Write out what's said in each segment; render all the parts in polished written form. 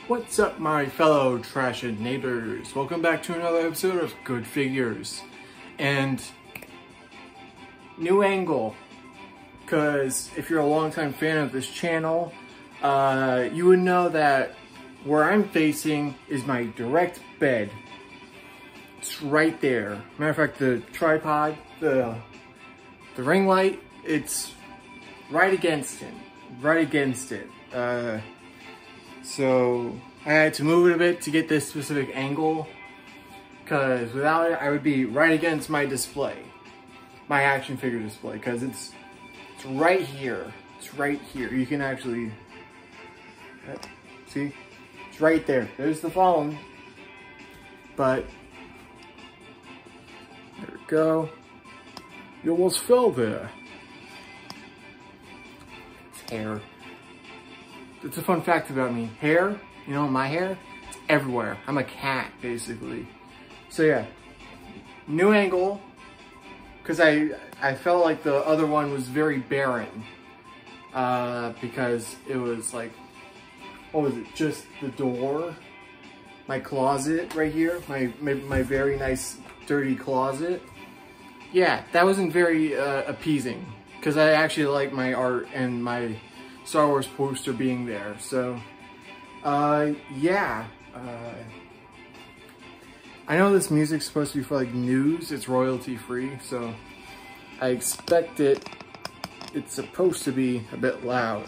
What's up, my fellow trashed neighbors? Welcome back to another episode of Good Figures. And new angle, because if you're a longtime fan of this channel, you would know that where I'm facing is my direct bed. It's right there. Matter of fact, the tripod, the ring light, it's right against it. So I had to move it a bit to get this specific angle, because without it, I would be right against my display, my action figure display, because it's right here. It's right here. You can actually see, it's right there. There's the phone, but there we go. You almost fell there. It's hair. It's a fun fact about me. Hair, you know, my hair, it's everywhere. I'm a cat, basically. So yeah, new angle, because I felt like the other one was very barren. Because it was like, what was it, just the door, my closet right here, my very nice dirty closet. Yeah, that wasn't very appeasing, because I actually like my art and my Star Wars poster being there. So yeah, I know this music's supposed to be for like news, it's royalty free, so I expect it's supposed to be a bit loud.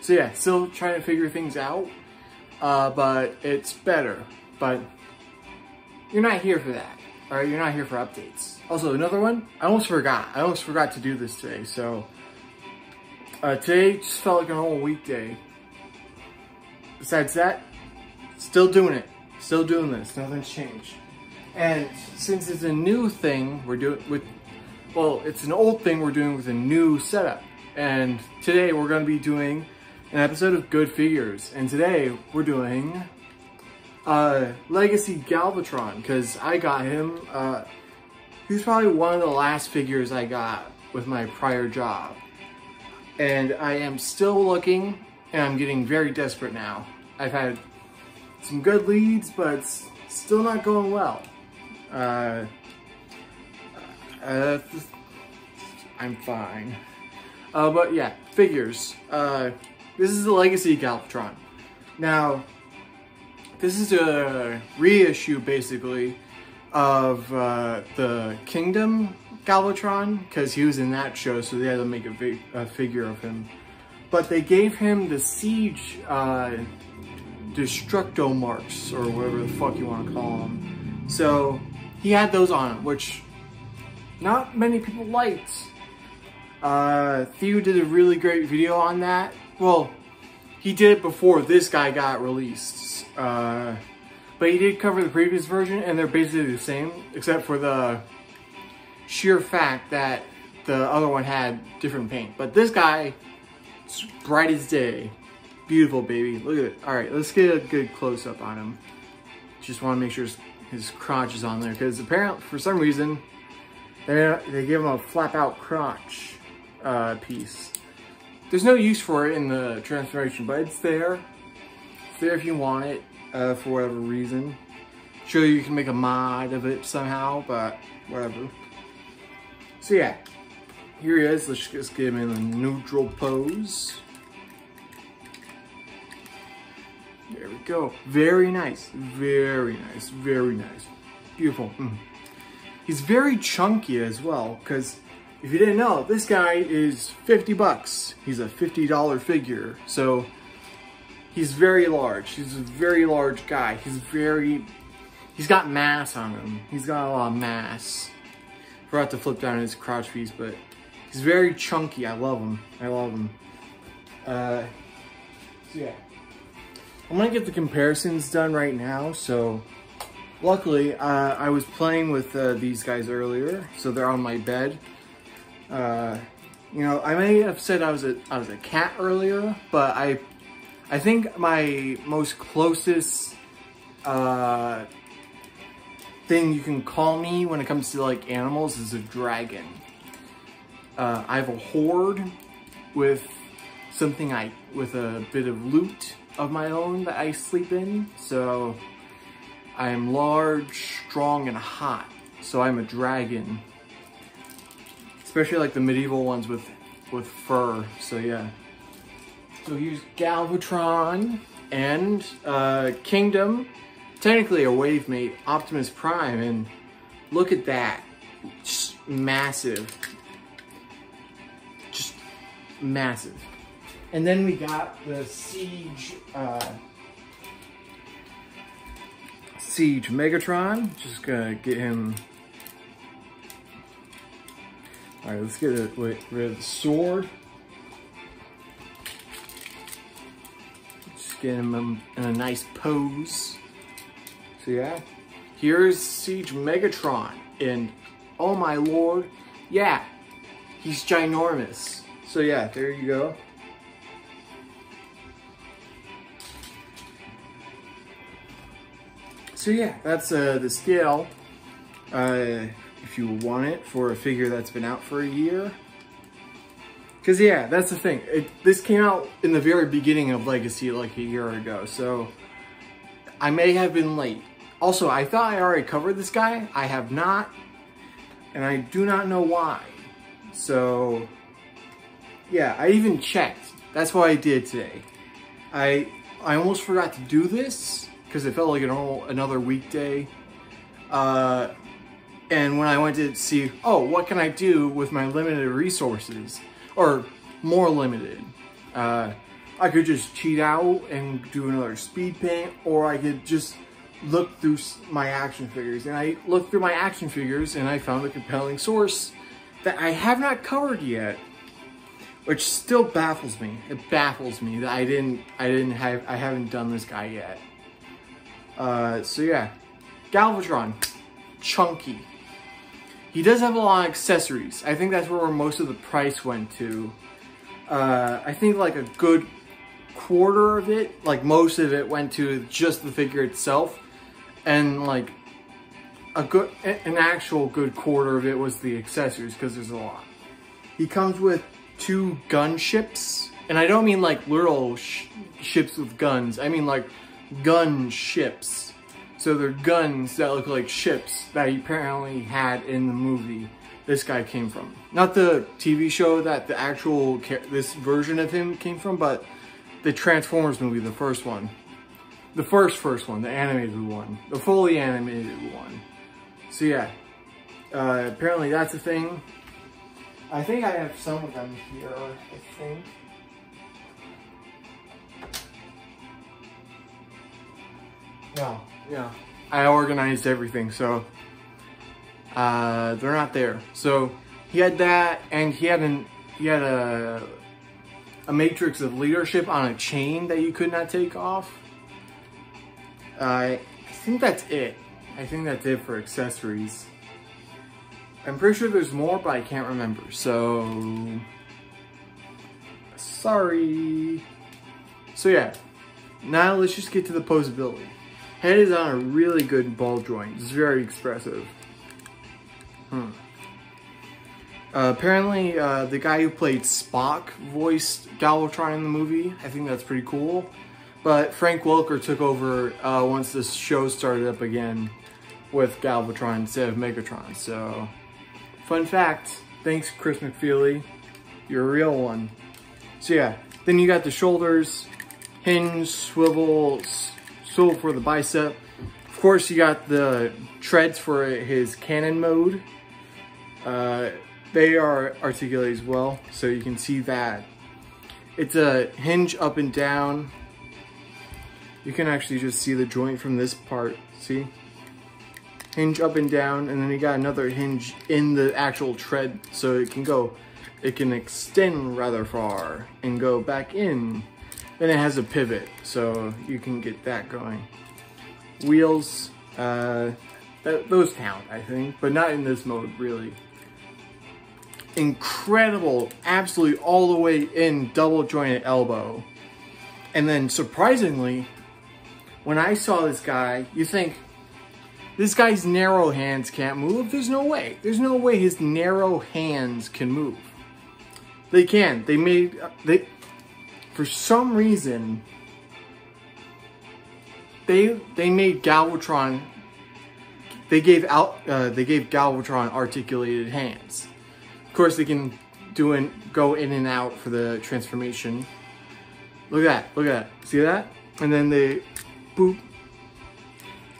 So yeah, still trying to figure things out, but it's better. But you're not here for that, alright? You're not here for updates. Also, another one, I almost forgot to do this today, so today just felt like a normal weekday. Besides that, still doing it. Still doing this. Nothing's changed. And since it's a new thing we're doing with, well, it's an old thing we're doing with a new setup. And today we're going to be doing an episode of Good Figures. And today we're doing Legacy Galvatron, because I got him. He's probably one of the last figures I got with my prior job. And I am still looking, and I'm getting very desperate now. I've had some good leads, but it's still not going well. I'm fine. But yeah, figures. This is the Legacy Galvatron. Now, this is a reissue, basically, of the Kingdom Galvatron, because he was in that show, so they had to make a figure of him. But they gave him the Siege Destructo marks, or whatever the fuck you want to call them. So he had those on him, which not many people liked. Theo did a really great video on that. Well, he did it before this guy got released. But he did cover the previous version, and they're basically the same, except for the sheer fact that the other one had different paint. But this guy, it's bright as day. Beautiful, baby. Look at it. All right, let's get a good close-up on him. Just want to make sure his crotch is on there, because apparently, for some reason, they give him a flap-out crotch piece. There's no use for it in the transformation, but it's there. It's there if you want it, for whatever reason. Sure, you can make a mod of it somehow, but whatever. So yeah, here he is. Let's just get him in a neutral pose. There we go. Very nice. Very nice. Very nice. Beautiful. He's very chunky as well, because if you didn't know, this guy is 50 bucks. He's a $50 figure. So he's very large. He's a very large guy. He's got mass on him. He's got a lot of mass. Forgot to flip down his crotch piece, but he's very chunky. I love him. I love him. So yeah. I'm gonna get the comparisons done right now. So luckily, I was playing with these guys earlier, so they're on my bed. You know, I may have said I was a cat earlier, but I think my most closest thing you can call me when it comes to like animals is a dragon. I have a horde with something I with a bit of loot of my own that I sleep in. So I am large, strong, and hot. So I'm a dragon. Especially like the medieval ones with fur. So yeah. So here's Galvatron and Kingdom. Technically a wave mate, Optimus Prime, and look at that. Just massive. Just massive. And then we got the Siege Megatron. Just gonna get him. Alright, let's get rid of the sword. Just get him in a nice pose. So yeah, here's Siege Megatron, and oh my lord, yeah, he's ginormous. So yeah, there you go. So yeah, that's the scale, if you want it for a figure that's been out for a year. Because yeah, that's the thing. This came out in the very beginning of Legacy like a year ago, so I may have been late. Also, I thought I already covered this guy. I have not, and I do not know why. So yeah, I even checked. That's what I did today. I almost forgot to do this because it felt like another weekday. And when I went to see, oh, what can I do with my limited resources? Or more limited. I could just cheat out and do another speed paint, or I could just look through my action figures. And I looked through my action figures and I found a compelling source that I have not covered yet, which still baffles me. It baffles me that I haven't done this guy yet. So yeah, Galvatron, chunky. He does have a lot of accessories. I think that's where most of the price went to. I think like a good quarter of it, like most of it went to just the figure itself. And like an actual good quarter of it was the accessories, because there's a lot. He comes with 2 gun ships. And I don't mean like literal ships with guns. I mean like gun ships. So they're guns that look like ships that he apparently had in the movie this guy came from. Not the TV show that the actual, this version of him came from, but the Transformers movie, the first one. The first one, the animated one. The fully animated one. So yeah, apparently that's a thing. I think I have some of them here, I think. No, yeah. I organized everything, so they're not there. So he had that, and he had a matrix of leadership on a chain that you could not take off. I think that's it. I think that's it for accessories. I'm pretty sure there's more, but I can't remember. So sorry. So yeah, now let's just get to the posability. Head is on a really good ball joint. It's very expressive. Apparently, the guy who played Spock voiced Galvatron in the movie. I think that's pretty cool. But Frank Welker took over once the show started up again with Galvatron instead of Megatron. So, fun fact. Thanks, Chris McFeely. You're a real one. So yeah, then you got the shoulders, hinge, swivel for the bicep. Of course, you got the treads for his cannon mode. They are articulated as well, so you can see that. It's a hinge up and down. You can actually just see the joint from this part, see? Hinge up and down, and then you got another hinge in the actual tread, so it can extend rather far and go back in. Then it has a pivot, so you can get that going. Wheels, those count, I think, but not in this mode, really. Incredible, absolutely all the way in double jointed elbow. And then surprisingly, when I saw this guy, you think, this guy's narrow hands can't move? There's no way. There's no way his narrow hands can move. They can. For for some reason, they made Galvatron. They gave Galvatron articulated hands. Of course, they can go in and out for the transformation. Look at that! Look at that! See that? And then they, boop.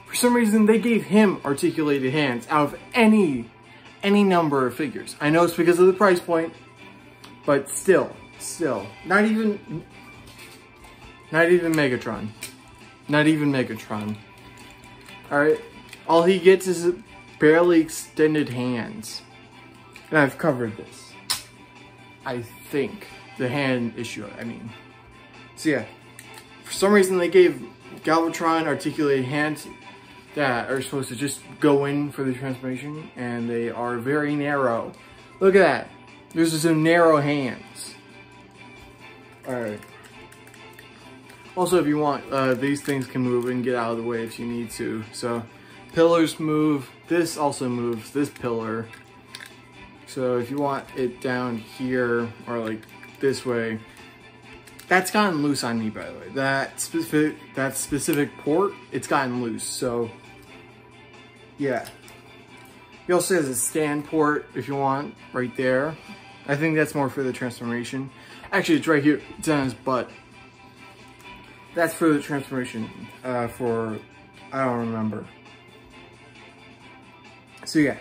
For some reason, they gave him articulated hands out of any number of figures. I know it's because of the price point, but still, not even Megatron. Not even Megatron. Alright, all he gets is barely extended hands. And I've covered this. I think. The hand issue, I mean. So yeah, for some reason they gave Galvatron articulated hands that are supposed to just go in for the transformation, and they are very narrow. Look at that. There's some narrow hands. Alright. Also, if you want, these things can move and get out of the way if you need to. So, pillars move. This also moves, this pillar. So if you want it down here, or like this way, that's gotten loose on me, by the way. That specific port, it's gotten loose, so yeah. He also has a stand port if you want, right there. I think that's more for the transformation. Actually, it's right here, it's on his butt. That's for the transformation, I don't remember. So yeah.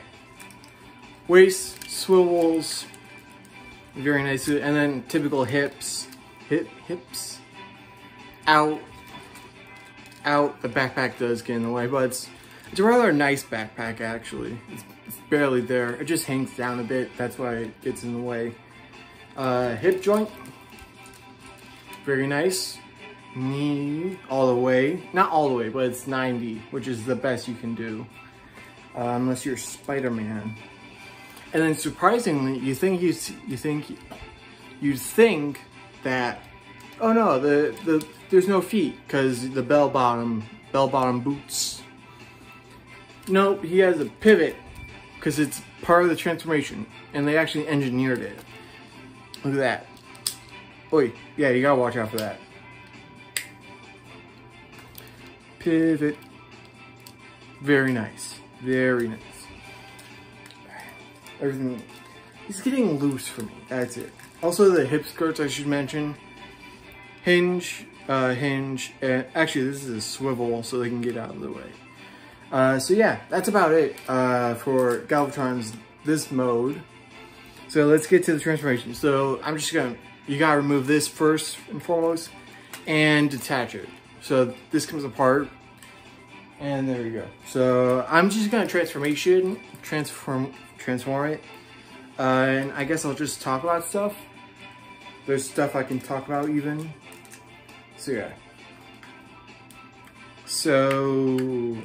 Waist, swivels, very nice, and then typical hips. Hips out. The backpack does get in the way, but it's a rather nice backpack actually. It's barely there. It just hangs down a bit. That's why it gets in the way. Hip joint, very nice. Knee all the way, not all the way, but it's 90, which is the best you can do, unless you're Spider-Man. And then surprisingly, you'd think that, oh no, there's no feet because the bell bottom boots. Nope, he has a pivot because it's part of the transformation, and they actually engineered it. Look at that. Oi, yeah, you gotta watch out for that. Pivot. Very nice. Very nice. Everything. He's getting loose for me. That's it. Also, the hip skirts I should mention. Hinge, and actually this is a swivel so they can get out of the way. So yeah, that's about it for Galvatron's this mode. So let's get to the transformation. So I'm just gonna, you gotta remove this first and foremost and detach it. So this comes apart, and there we go. So I'm just gonna transform it, and I guess I'll just talk about stuff. There's stuff I can talk about even. So yeah. So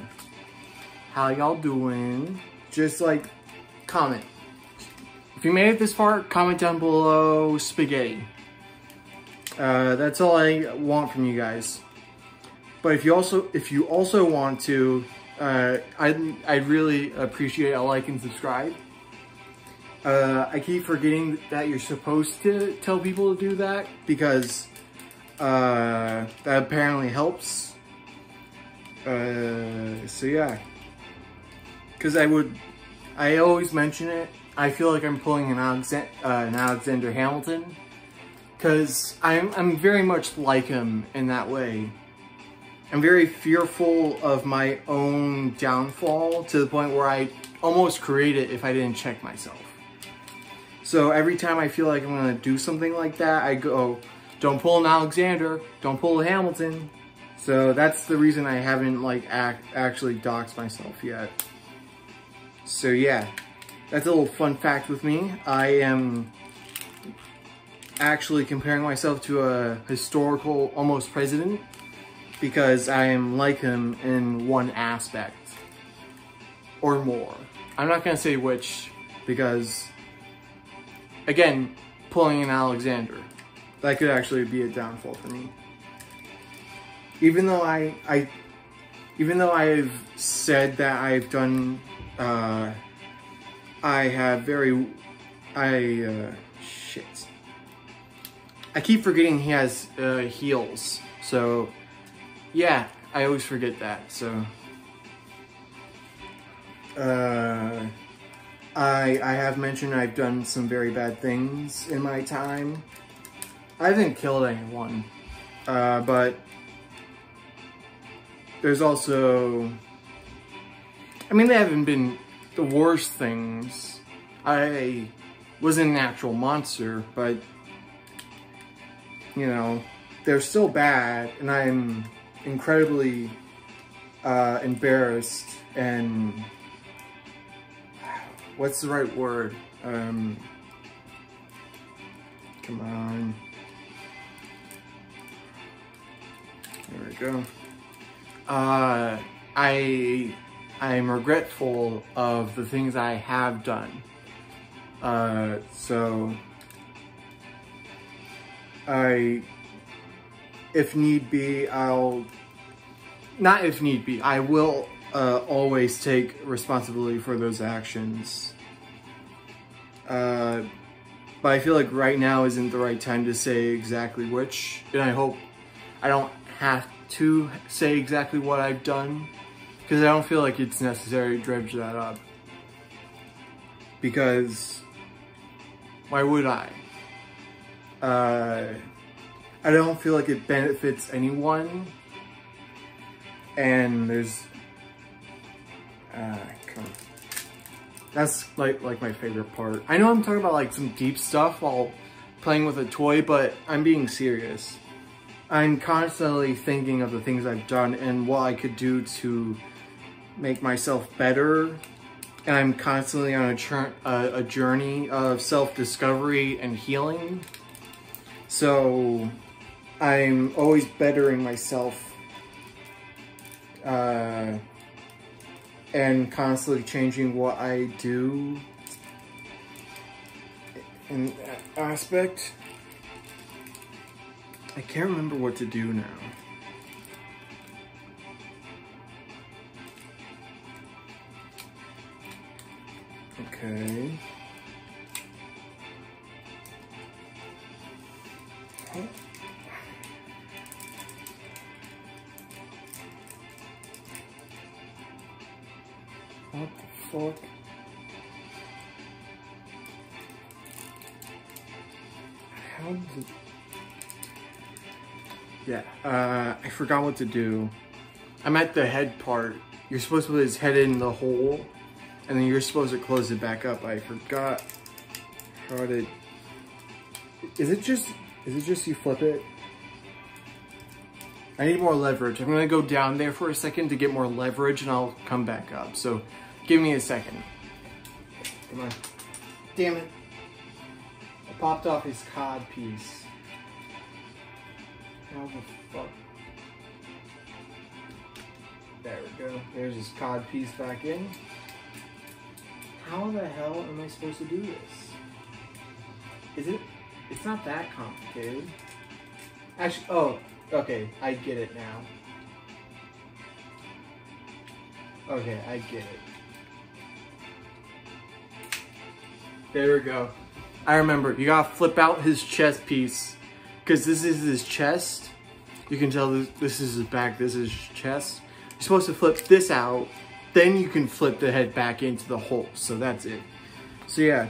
how y'all doing? Just like comment. If you made it this far, comment down below spaghetti. That's all I want from you guys. But if you also want to, I'd really appreciate a like and subscribe. I keep forgetting that you're supposed to tell people to do that because that apparently helps. So yeah, because I always mention it. I feel like I'm pulling an Alexander Hamilton because I'm very much like him in that way. I'm very fearful of my own downfall to the point where I almost create it if I didn't check myself. So every time I feel like I'm gonna do something like that, I go, don't pull an Alexander, don't pull a Hamilton. So that's the reason I haven't like actually doxed myself yet. So yeah, that's a little fun fact with me. I am actually comparing myself to a historical almost president because I am like him in one aspect or more. I'm not gonna say which because, again, pulling an Alexander, that could actually be a downfall for me. Even though I've said that I've done, I keep forgetting he has heals. So, yeah, I always forget that. So, I have mentioned I've done some very bad things in my time. I haven't killed anyone, but there's also, I mean, they haven't been the worst things. I was a natural monster, but, you know, they're still bad, and I'm incredibly embarrassed and, what's the right word? Come on. There we go. I'm regretful of the things I have done. So if need be, I will always take responsibility for those actions. But I feel like right now isn't the right time to say exactly which, and I hope I don't have to say exactly what I've done, because I don't feel like it's necessary to dredge that up. Because why would I? I don't feel like it benefits anyone, and there's that's like my favorite part. I know I'm talking about like some deep stuff while playing with a toy, but I'm being serious. I'm constantly thinking of the things I've done and what I could do to make myself better. And I'm constantly on a journey of self-discovery and healing. So I'm always bettering myself and constantly changing what I do in that aspect. I can't remember what to do now. Okay. What the fuck? How did it... Yeah, I forgot what to do. I'm at the head part. You're supposed to put his head in the hole, and then you're supposed to close it back up. I forgot how to... Is it just you flip it? I need more leverage. I'm gonna go down there for a second to get more leverage, and I'll come back up. So, give me a second. Come on. Damn it. I popped off his cod piece. How the fuck? There we go. There's his cod piece back in. How the hell am I supposed to do this? Is it? It's not that complicated. Actually, oh, okay. I get it now. Okay, I get it. There we go. I remember. You gotta flip out his chest piece. Because this is his chest. You can tell this is his back, this is his chest. You're supposed to flip this out, then you can flip the head back into the hole. So that's it. So yeah.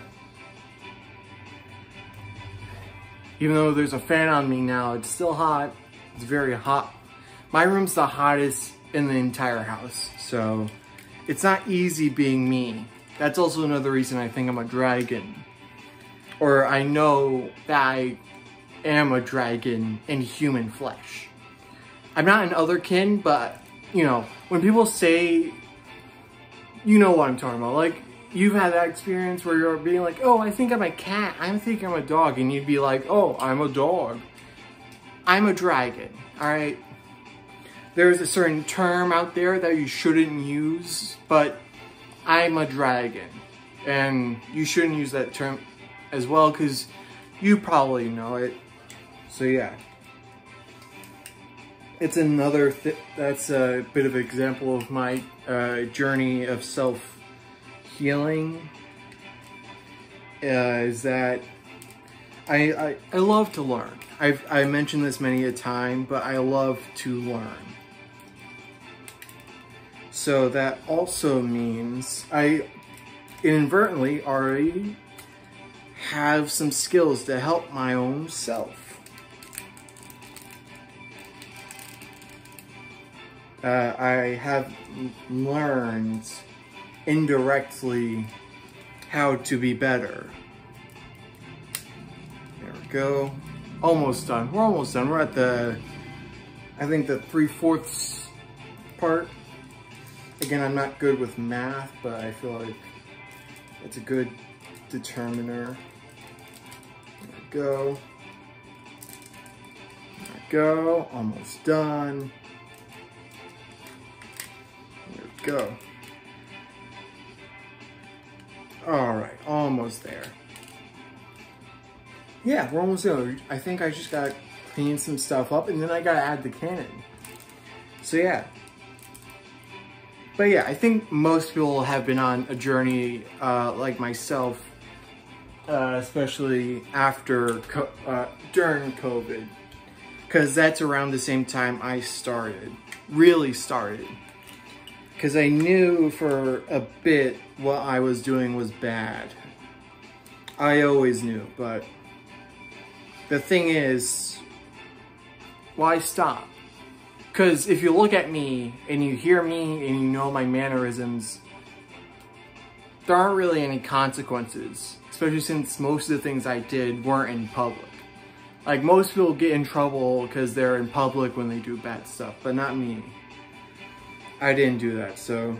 Even though there's a fan on me now, it's still hot. It's very hot. My room's the hottest in the entire house. So it's not easy being me. That's also another reason I think I'm a dragon. Or I know that I am a dragon in human flesh. I'm not an otherkin, but, you know, when people say, you know what I'm talking about. Like, you've had that experience where you're being like, oh, I think I'm a cat. I think I'm a dog. And you'd be like, oh, I'm a dog. I'm a dragon, all right? There's a certain term out there that you shouldn't use, but I'm a dragon. And you shouldn't use that term as well, because you probably know it. So yeah, it's another that's a bit of an example of my journey of self-healing, is that I love to learn. I mentioned this many a time, but I love to learn. So that also means I inadvertently already have some skills to help my own self. I have learned indirectly how to be better. There we go. Almost done. We're almost done. We're at the, I think the 3/4 part. Again, I'm not good with math, but I feel like it's a good determiner. There we go. There we go. Almost done. There we go. Alright, almost there. Yeah, we're almost there. I think I just gotta clean some stuff up and then I gotta add the cannon. So yeah. But yeah, I think most people have been on a journey like myself, especially after, during COVID. Because that's around the same time I started, really started. Because I knew for a bit what I was doing was bad. I always knew, but the thing is, why stop? Because if you look at me and you hear me and you know my mannerisms, there aren't really any consequences, especially since most of the things I did weren't in public. Like most people get in trouble because they're in public when they do bad stuff, but not me. I didn't do that, so.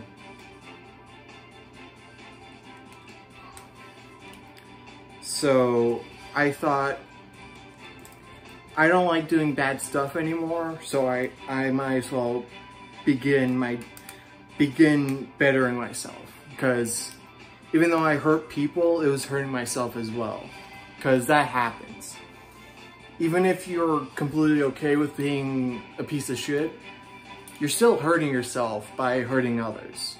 So I thought, I don't like doing bad stuff anymore, so I might as well begin bettering myself. Because even though I hurt people, it was hurting myself as well. Because that happens. Even if you're completely okay with being a piece of shit, you're still hurting yourself by hurting others.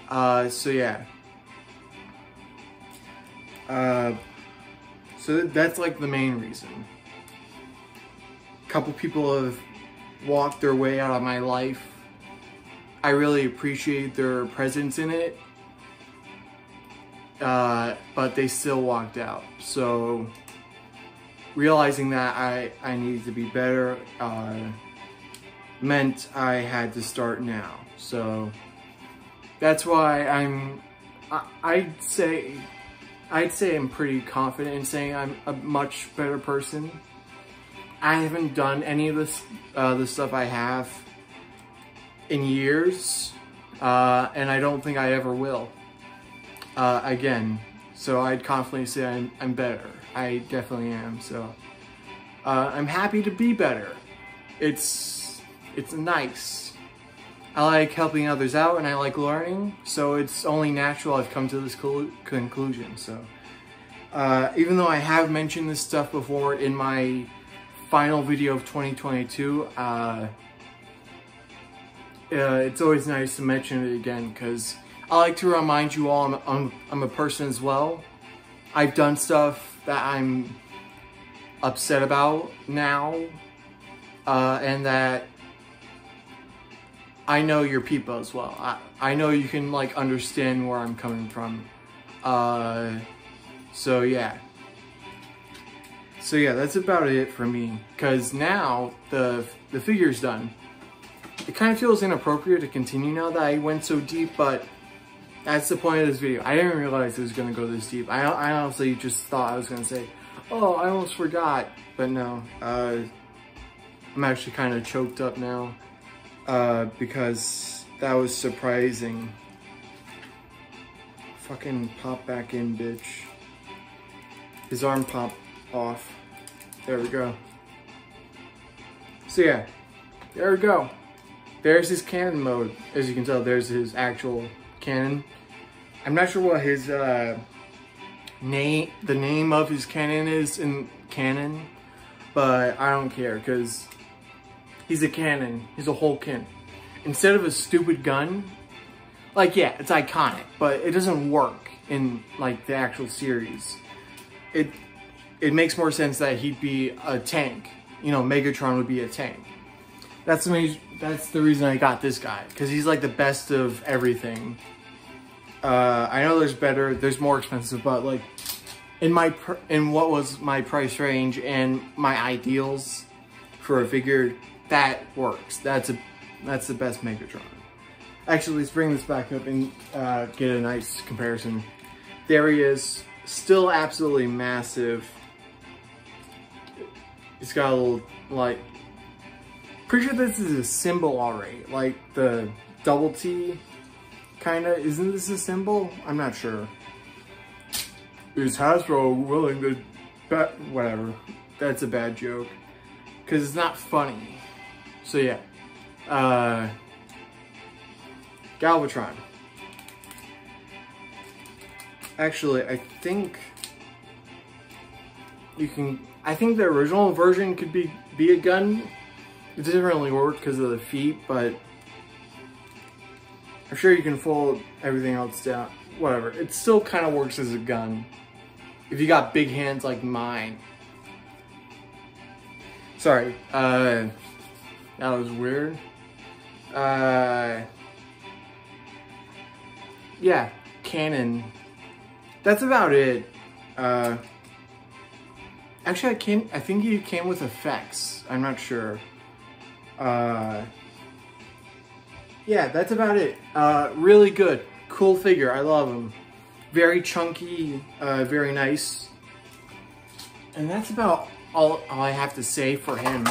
So yeah. So that's like the main reason. Couple people have walked their way out of my life. I really appreciate their presence in it, but they still walked out. So realizing that I needed to be better meant I had to start now. So that's why I'd say I'm pretty confident in saying I'm a much better person. I haven't done any of this, the stuff I have in years, and I don't think I ever will, again. So I'd confidently say I'm better. I definitely am, so. I'm happy to be better. It's nice. I like helping others out and I like learning, so it's only natural I've come to this conclusion, so. Even though I have mentioned this stuff before in my final video of 2022, it's always nice to mention it again because I like to remind you all I'm a person as well. I've done stuff that I'm upset about now, and that I know you're people as well. I know you can like understand where I'm coming from. So yeah. So yeah, that's about it for me. Cause now the figure's done. It kind of feels inappropriate to continue now that I went so deep, but that's the point of this video. I didn't realize it was gonna go this deep. I honestly just thought I was gonna say, oh, I almost forgot. But no, I'm actually kind of choked up now, because that was surprising. Fucking pop back in, bitch. His arm popped off. There we go. So yeah, there we go. There's his cannon mode. As you can tell, there's his actual cannon. I'm not sure what his the name of his cannon is in canon, but I don't care because he's a cannon. He's a whole cannon. Instead of a stupid gun, like yeah, it's iconic, but it doesn't work in like the actual series. it makes more sense that he'd be a tank. You know, Megatron would be a tank. That's the reason I got this guy, because he's like the best of everything. I know there's more expensive, but like in what was my price range and my ideals for a figure, that works. That's the best Megatron. Actually, let's bring this back up and get a nice comparison. There he is, still absolutely massive. It's got a little, like, pretty sure this is a symbol already, like the double T, kinda. Isn't this a symbol? I'm not sure. Is Hasbro willing to bet? Whatever. That's a bad joke, because it's not funny. So yeah. Galvatron. Actually, I think the original version could be a gun. It doesn't really work because of the feet, but I'm sure you can fold everything else down. Whatever. It still kind of works as a gun if you got big hands like mine. Sorry. That was weird. Yeah, cannon. That's about it. Actually, I think he came with effects. I'm not sure. Yeah, that's about it. Really good. Cool figure. I love him. Very chunky, very nice. And that's about all I have to say for him.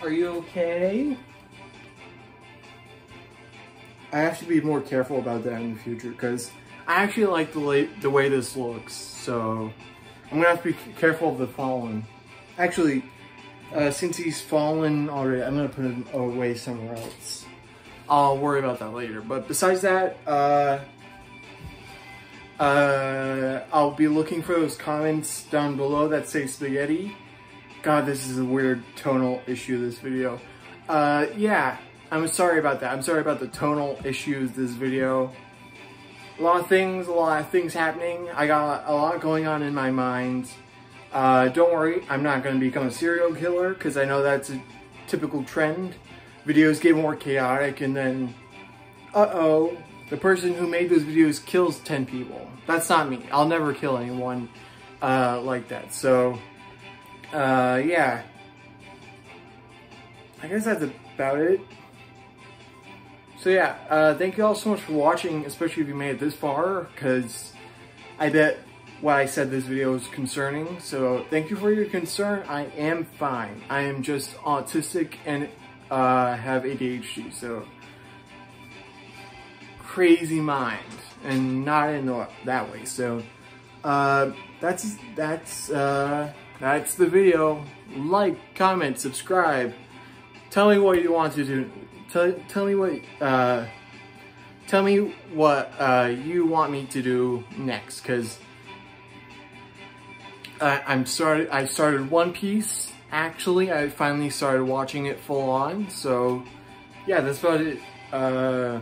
Are you okay? I have to be more careful about that in the future, because I actually like the way this looks, so I'm gonna have to be careful of the fallen. Actually, since he's fallen already, I'm gonna put him away somewhere else. I'll worry about that later. But besides that, I'll be looking for those comments down below that say spaghetti. God, this is a weird tonal issue, this video. Yeah, I'm sorry about that. I'm sorry about the tonal issues this video. A lot of things happening. I got a lot going on in my mind. Don't worry, I'm not going to become a serial killer, because I know that's a typical trend. Videos get more chaotic, and then, uh-oh, the person who made those videos kills 10 people. That's not me. I'll never kill anyone like that. So, yeah. I guess that's about it. So yeah, thank you all so much for watching, especially if you made it this far, because I bet what I said this video was concerning. So thank you for your concern. I am fine. I am just autistic and have ADHD, so crazy mind, and not in that way. So that's the video. Like, comment, subscribe. Tell me what you want to do. Tell me what you want me to do next, because I started One Piece. Actually, I finally started watching it full on. So yeah, that's about it. Bye.